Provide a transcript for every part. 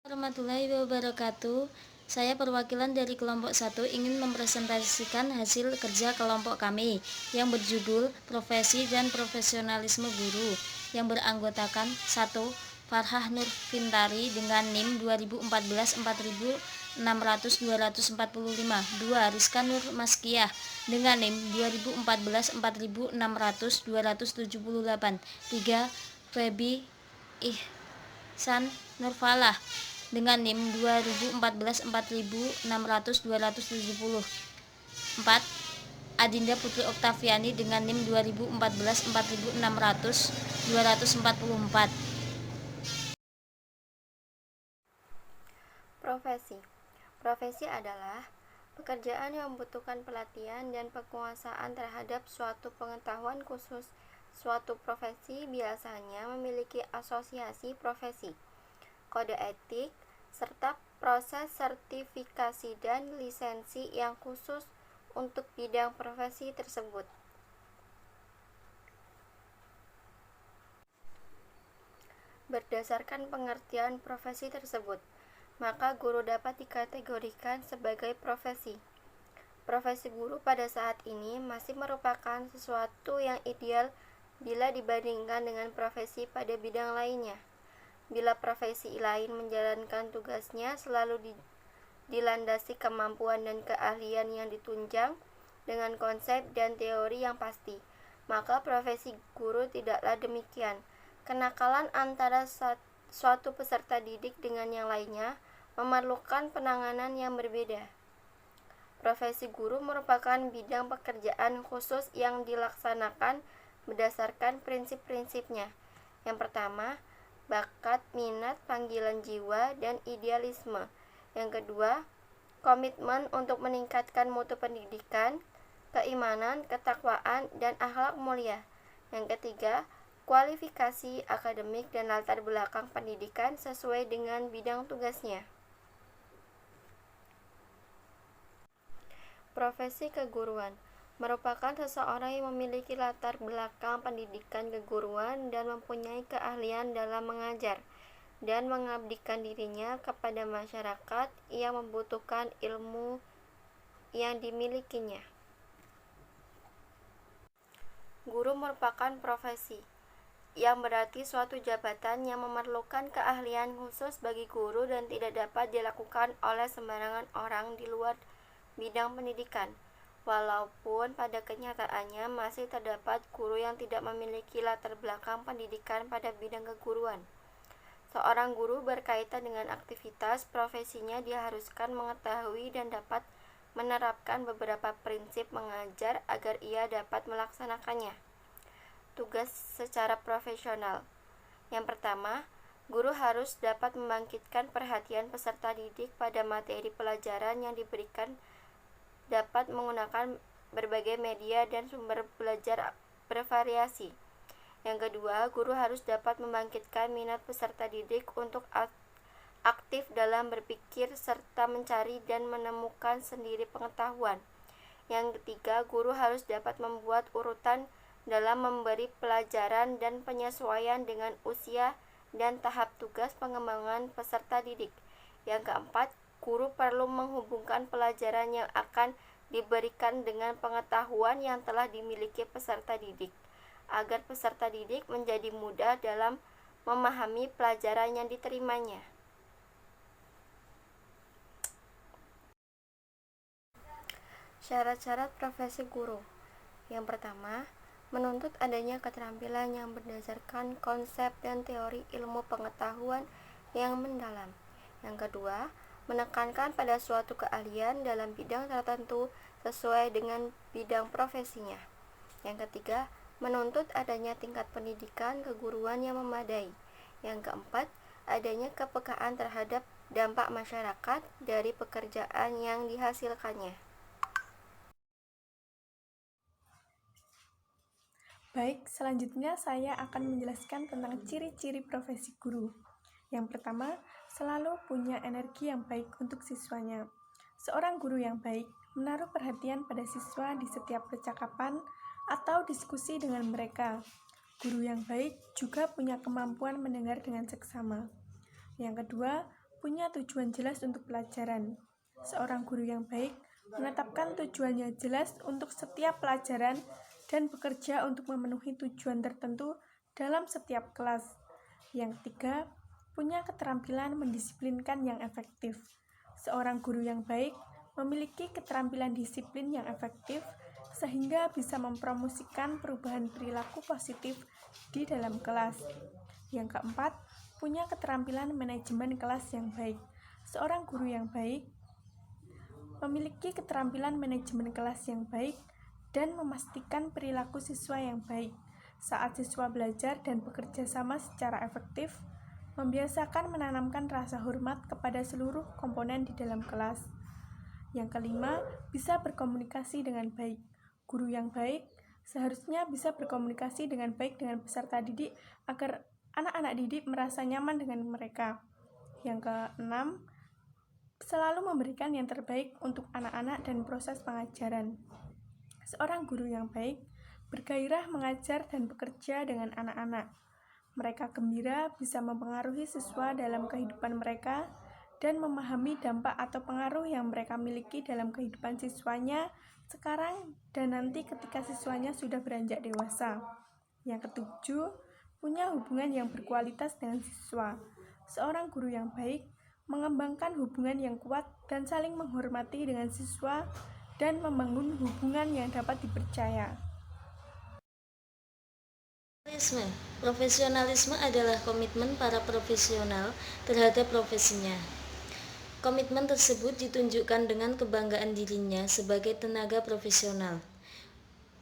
Warahmatullahi wabarakatuh. Saya perwakilan dari kelompok 1 ingin mempresentasikan hasil kerja kelompok kami yang berjudul Profesi dan Profesionalisme Guru yang beranggotakan 1. Farhah Nur Fintari dengan NIM 2014-4000-600-245. 2. Rizka Nur Maskiyah dengan NIM 2014-4000-600-278. 3. Febi Ihsan Nurfalah dengan NIM 2014-4000-600-270. 4. Adinda Putri Oktaviani dengan NIM 2014-4000-600-244. Profesi. Profesi adalah pekerjaan yang membutuhkan pelatihan dan penguasaan terhadap suatu pengetahuan khusus. Suatu profesi biasanya memiliki asosiasi profesi, kode etik, serta proses sertifikasi dan lisensi yang khusus untuk bidang profesi tersebut. Berdasarkan pengertian profesi tersebut, maka guru dapat dikategorikan sebagai profesi. Profesi guru pada saat ini masih merupakan sesuatu yang ideal bila dibandingkan dengan profesi pada bidang lainnya. Bila profesi lain menjalankan tugasnya selalu dilandasi kemampuan dan keahlian yang ditunjang dengan konsep dan teori yang pasti, maka profesi guru tidaklah demikian. Kenakalan antara suatu peserta didik dengan yang lainnya memerlukan penanganan yang berbeda. Profesi guru merupakan bidang pekerjaan khusus yang dilaksanakan berdasarkan prinsip-prinsipnya. Yang pertama, bakat, minat, panggilan jiwa, dan idealisme. Yang kedua, komitmen untuk meningkatkan mutu pendidikan, keimanan, ketakwaan, dan akhlak mulia. Yang ketiga, kualifikasi akademik dan latar belakang pendidikan sesuai dengan bidang tugasnya. Profesi keguruan merupakan seseorang yang memiliki latar belakang pendidikan keguruan dan mempunyai keahlian dalam mengajar dan mengabdikan dirinya kepada masyarakat yang membutuhkan ilmu yang dimilikinya. Guru merupakan profesi, yang berarti suatu jabatan yang memerlukan keahlian khusus bagi guru dan tidak dapat dilakukan oleh sembarangan orang di luar bidang pendidikan. Walaupun pada kenyataannya masih terdapat guru yang tidak memiliki latar belakang pendidikan pada bidang keguruan. Seorang guru berkaitan dengan aktivitas profesinya diharuskan mengetahui dan dapat menerapkan beberapa prinsip mengajar agar ia dapat melaksanakannya. Tugas secara profesional. Yang pertama, guru harus dapat membangkitkan perhatian peserta didik pada materi pelajaran yang diberikan, dapat menggunakan berbagai media dan sumber belajar bervariasi. Yang kedua, guru harus dapat membangkitkan minat peserta didik untuk aktif dalam berpikir serta mencari dan menemukan sendiri pengetahuan. Yang ketiga, guru harus dapat membuat urutan dalam memberi pelajaran dan penyesuaian dengan usia dan tahap tugas pengembangan peserta didik. Yang keempat, guru perlu menghubungkan pelajaran yang akan diberikan dengan pengetahuan yang telah dimiliki peserta didik, agar peserta didik menjadi mudah dalam memahami pelajaran yang diterimanya. Syarat-syarat profesi guru. Yang pertama, menuntut adanya keterampilan yang berdasarkan konsep dan teori ilmu pengetahuan yang mendalam. Yang kedua, menekankan pada suatu keahlian dalam bidang tertentu sesuai dengan bidang profesinya. Yang ketiga, menuntut adanya tingkat pendidikan keguruan yang memadai. Yang keempat, adanya kepekaan terhadap dampak masyarakat dari pekerjaan yang dihasilkannya. Baik, selanjutnya saya akan menjelaskan tentang ciri-ciri profesi guru. Yang pertama, selalu punya energi yang baik untuk siswanya. Seorang guru yang baik menaruh perhatian pada siswa di setiap percakapan atau diskusi dengan mereka. Guru yang baik juga punya kemampuan mendengar dengan seksama. Yang kedua, punya tujuan jelas untuk pelajaran. Seorang guru yang baik menetapkan tujuannya jelas untuk setiap pelajaran dan bekerja untuk memenuhi tujuan tertentu dalam setiap kelas. Yang ketiga, punya keterampilan mendisiplinkan yang efektif. Seorang guru yang baik memiliki keterampilan disiplin yang efektif sehingga bisa mempromosikan perubahan perilaku positif di dalam kelas. Yang keempat, punya keterampilan manajemen kelas yang baik. Seorang guru yang baik memiliki keterampilan manajemen kelas yang baik dan memastikan perilaku siswa yang baik saat siswa belajar dan bekerja sama secara efektif, membiasakan menanamkan rasa hormat kepada seluruh komponen di dalam kelas. Yang kelima, bisa berkomunikasi dengan baik. Guru yang baik seharusnya bisa berkomunikasi dengan baik dengan peserta didik agar anak-anak didik merasa nyaman dengan mereka. Yang keenam, selalu memberikan yang terbaik untuk anak-anak dan proses pengajaran. Seorang guru yang baik bergairah mengajar dan bekerja dengan anak-anak. Mereka gembira bisa mempengaruhi siswa dalam kehidupan mereka dan memahami dampak atau pengaruh yang mereka miliki dalam kehidupan siswanya sekarang dan nanti ketika siswanya sudah beranjak dewasa. Yang ketujuh, punya hubungan yang berkualitas dengan siswa. Seorang guru yang baik mengembangkan hubungan yang kuat dan saling menghormati dengan siswa dan membangun hubungan yang dapat dipercaya. Profesionalisme adalah komitmen para profesional terhadap profesinya. Komitmen tersebut ditunjukkan dengan kebanggaan dirinya sebagai tenaga profesional.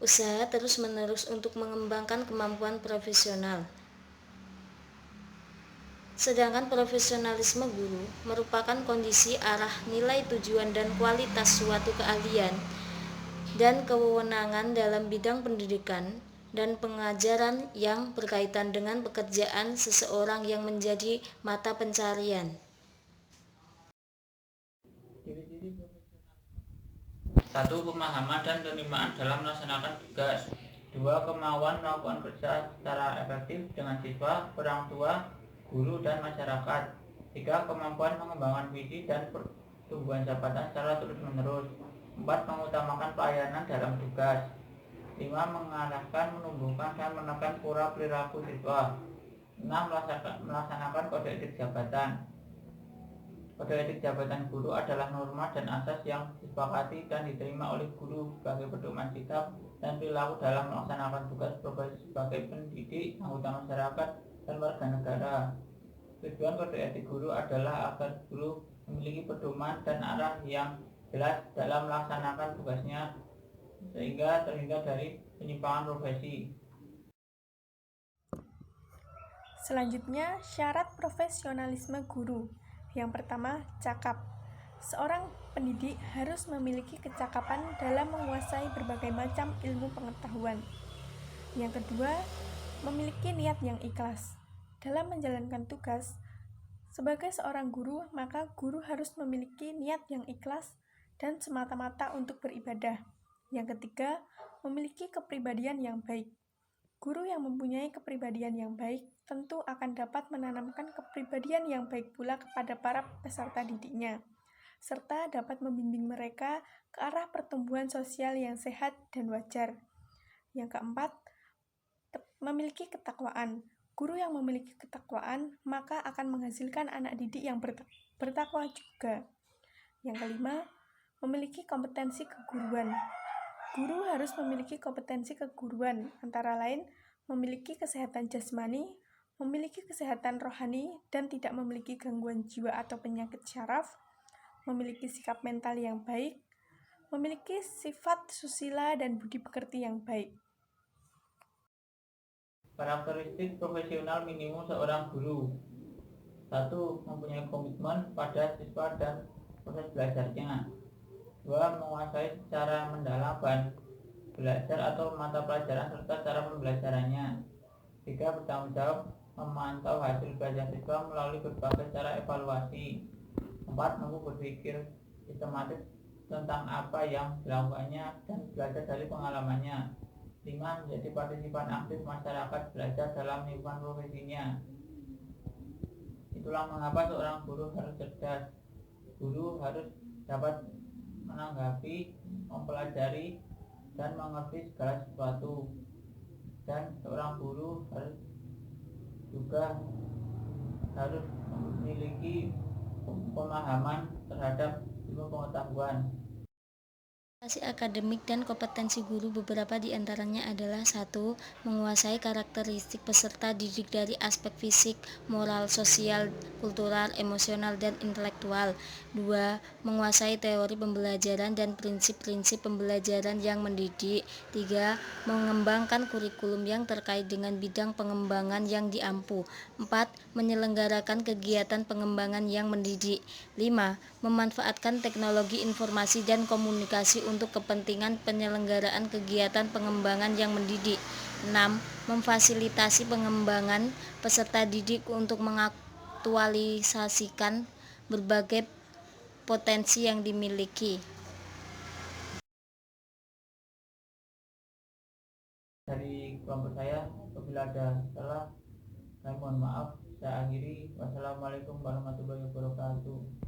Usaha terus-menerus untuk mengembangkan kemampuan profesional. Sedangkan profesionalisme guru merupakan kondisi arah nilai tujuan dan kualitas suatu keahlian dan kewenangan dalam bidang pendidikan dan pengajaran yang berkaitan dengan pekerjaan seseorang yang menjadi mata pencarian. Satu, pemahaman dan penerimaan dalam melaksanakan tugas. Dua, kemauan melakukan kerja secara efektif dengan siswa, orang tua, guru, dan masyarakat. Tiga, kemampuan mengembangkan visi dan pertumbuhan jabatan secara terus-menerus. Empat, mengutamakan pelayanan dalam tugas. Lima, mengarahkan, menumbuhkan, dan menekan pura perilaku siswa. Enam, melaksanakan kode etik jabatan. Kode etik jabatan guru adalah norma dan asas yang disepakati dan diterima oleh guru sebagai pedoman sikap dan perilaku dalam melaksanakan tugas profesi sebagai pendidik, anggota masyarakat, dan warga negara. Tujuan kode etik guru adalah agar guru memiliki pedoman dan arah yang jelas dalam melaksanakan tugasnya sehingga terhindar dari penyimpangan profesi. Selanjutnya, syarat profesionalisme guru. Yang pertama, cakap. Seorang pendidik harus memiliki kecakapan dalam menguasai berbagai macam ilmu pengetahuan. Yang kedua, memiliki niat yang ikhlas. Dalam menjalankan tugas, sebagai seorang guru, maka guru harus memiliki niat yang ikhlas dan semata-mata untuk beribadah. Yang ketiga, memiliki kepribadian yang baik. Guru yang mempunyai kepribadian yang baik tentu akan dapat menanamkan kepribadian yang baik pula kepada para peserta didiknya, serta dapat membimbing mereka ke arah pertumbuhan sosial yang sehat dan wajar. Yang keempat, memiliki ketakwaan. Guru yang memiliki ketakwaan maka akan menghasilkan anak didik yang bertakwa juga. Yang kelima, memiliki kompetensi keguruan. Guru harus memiliki kompetensi keguruan, antara lain memiliki kesehatan jasmani, memiliki kesehatan rohani, dan tidak memiliki gangguan jiwa atau penyakit syaraf, memiliki sikap mental yang baik, memiliki sifat susila dan budi pekerti yang baik. Karakteristik profesional minimum seorang guru. 1. Mempunyai komitmen pada siswa dan proses belajarnya. 2. Menguasai cara mendalam belajar atau mata pelajaran serta cara pembelajarannya. 3. Bertanggung jawab memantau hasil belajar siswa melalui berbagai cara evaluasi. 4. Mampu berpikir sistematis tentang apa yang dilakukannya dan belajar dari pengalamannya. 5. Menjadi partisipan aktif masyarakat belajar dalam lingkungan profesinya. Itu Itulah mengapa seorang guru harus cerdas. Guru harus dapat menanggapi, mempelajari, dan mengerti segala sesuatu. Dan seorang guru juga harus memiliki pemahaman terhadap ilmu pengetahuan. Prestasi akademik dan kompetensi guru beberapa di antaranya adalah: 1. Menguasai karakteristik peserta didik dari aspek fisik, moral, sosial, kultural, emosional, dan intelektual. 2. Menguasai teori pembelajaran dan prinsip-prinsip pembelajaran yang mendidik. 3. Mengembangkan kurikulum yang terkait dengan bidang pengembangan yang diampu. 4. Menyelenggarakan kegiatan pengembangan yang mendidik. 5. Memanfaatkan teknologi informasi dan komunikasi untuk kepentingan penyelenggaraan kegiatan pengembangan yang mendidik. 6. Memfasilitasi pengembangan peserta didik untuk mengaktualisasikan berbagai potensi yang dimiliki. Dari kelompok saya, apabila ada salah, saya mohon maaf. Saya akhiri. Wassalamualaikum warahmatullahi wabarakatuh.